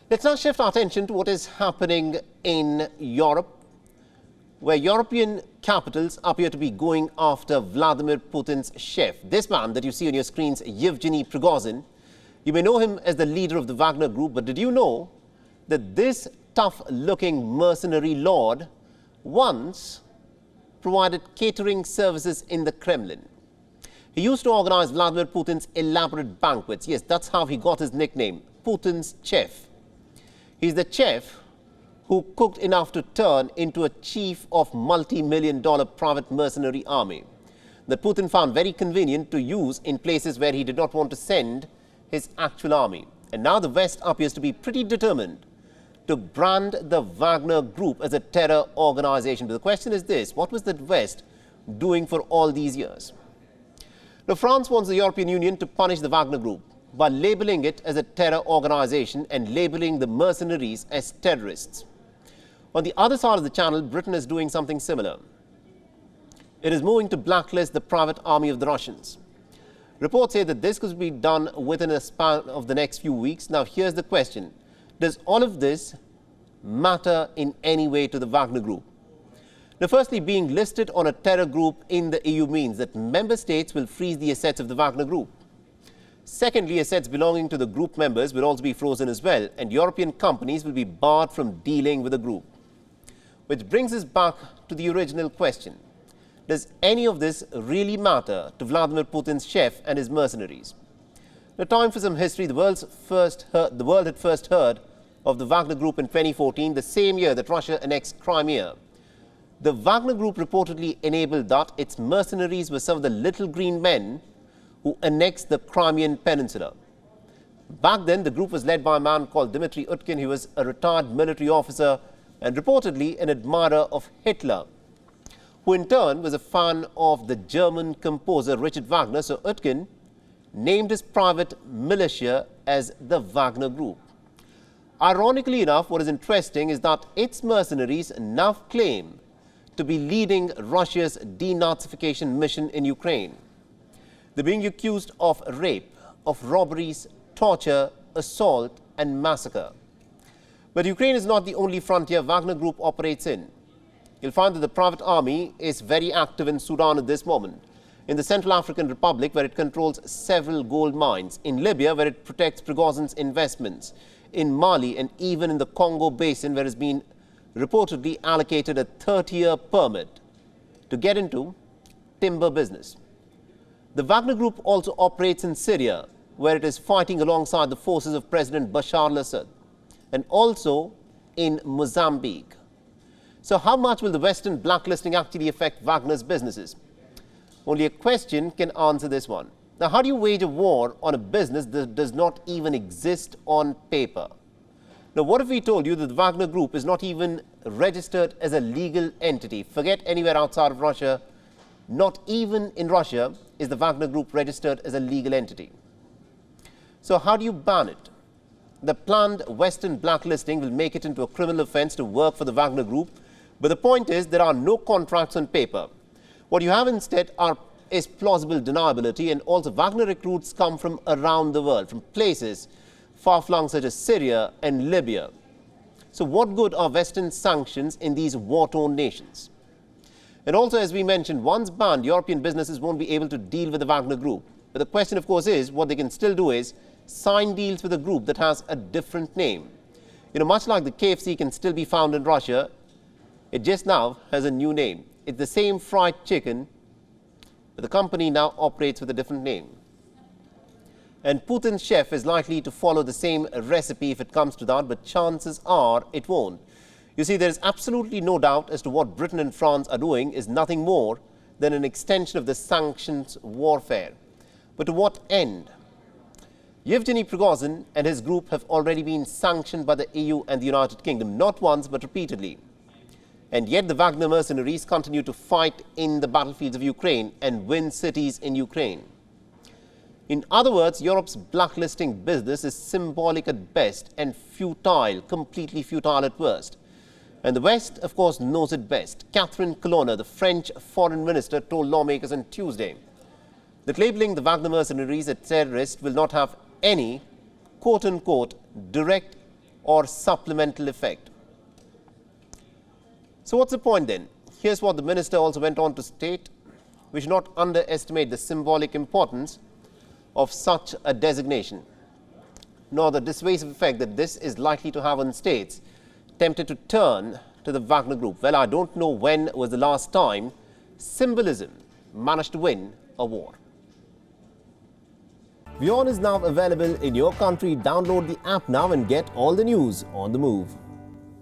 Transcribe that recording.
Let's now shift our attention to what is happening in Europe, where European capitals appear to be going after Vladimir Putin's chef. This man that you see on your screens, Yevgeny Prigozhin, you may know him as the leader of the Wagner Group, but did you know that this tough-looking mercenary lord once provided catering services in the Kremlin? He used to organize Vladimir Putin's elaborate banquets. Yes, that's how he got his nickname, Putin's chef. He's the chef who cooked enough to turn into a chief of multi-million-dollar private mercenary army that Putin found very convenient to use in places where he did not want to send his actual army. And now the West appears to be pretty determined to brand the Wagner Group as a terror organization. But the question is this: what was the West doing for all these years? Now, France wants the European Union to punish the Wagner Group by labeling it as a terror organization and labeling the mercenaries as terrorists. On the other side of the channel, Britain is doing something similar. It is moving to blacklist the private army of the Russians. Reports say that this could be done within a span of the next few weeks. Now, here's the question: does all of this matter in any way to the Wagner Group? Now, firstly, being listed on a terror group in the EU means that member states will freeze the assets of the Wagner Group. Secondly, assets belonging to the group members will also be frozen as well, and European companies will be barred from dealing with the group. Which brings us back to the original question: does any of this really matter to Vladimir Putin's chef and his mercenaries? Now, time for some history. The world had first heard of the Wagner Group in 2014, the same year that Russia annexed Crimea. The Wagner Group reportedly enabled that its mercenaries were some of the little green men who annexed the Crimean Peninsula. Back then, the group was led by a man called Dmitry Utkin. He was a retired military officer and reportedly an admirer of Hitler, who in turn was a fan of the German composer Richard Wagner. So Utkin named his private militia as the Wagner Group. Ironically enough, what is interesting is that its mercenaries now claim to be leading Russia's denazification mission in Ukraine. They're being accused of rape, of robberies, torture, assault, and massacre. But Ukraine is not the only frontier Wagner Group operates in. You'll find that the private army is very active in Sudan at this moment, in the Central African Republic, where it controls several gold mines, in Libya, where it protects Prigozhin's investments, in Mali, and even in the Congo Basin, where it has been reportedly allocated a 30-year permit to get into timber business. The Wagner Group also operates in Syria, where it is fighting alongside the forces of President Bashar al-Assad, and also in Mozambique. So how much will the Western blacklisting actually affect Wagner's businesses? Only a question can answer this one. Now, how do you wage a war on a business that does not even exist on paper? Now, what if we told you that the Wagner Group is not even registered as a legal entity? Forget anywhere outside of Russia. Not even in Russia is the Wagner Group registered as a legal entity. So how do you ban it? The planned Western blacklisting will make it into a criminal offense to work for the Wagner Group. But the point is, there are no contracts on paper. What you have instead is plausible deniability, and also Wagner recruits come from around the world, from places far-flung such as Syria and Libya. So what good are Western sanctions in these war-torn nations? And also, as we mentioned, once banned, European businesses won't be able to deal with the Wagner Group. But the question, of course, is what they can still do is sign deals with a group that has a different name. You know, much like the KFC can still be found in Russia, it just now has a new name. It's the same fried chicken, but the company now operates with a different name. And Putin's chef is likely to follow the same recipe if it comes to that, but chances are it won't. You see, there is absolutely no doubt as to what Britain and France are doing is nothing more than an extension of the sanctions warfare. But to what end? Yevgeny Prigozhin and his group have already been sanctioned by the EU and the United Kingdom, not once but repeatedly. And yet the Wagner mercenaries continue to fight in the battlefields of Ukraine and win cities in Ukraine. In other words, Europe's blacklisting business is symbolic at best and futile, completely futile at worst. And the West, of course, knows it best. Catherine Colonna, the French foreign minister, told lawmakers on Tuesday that labeling the Wagner mercenaries as terrorists will not have any, quote-unquote, direct or supplemental effect. So what's the point then? Here's what the minister also went on to state. We should not underestimate the symbolic importance of such a designation, nor the dissuasive effect that this is likely to have on states tempted to turn to the Wagner Group. Well, I don't know when was the last time symbolism managed to win a war. WION is now available in your country. Download the app now and get all the news on the move.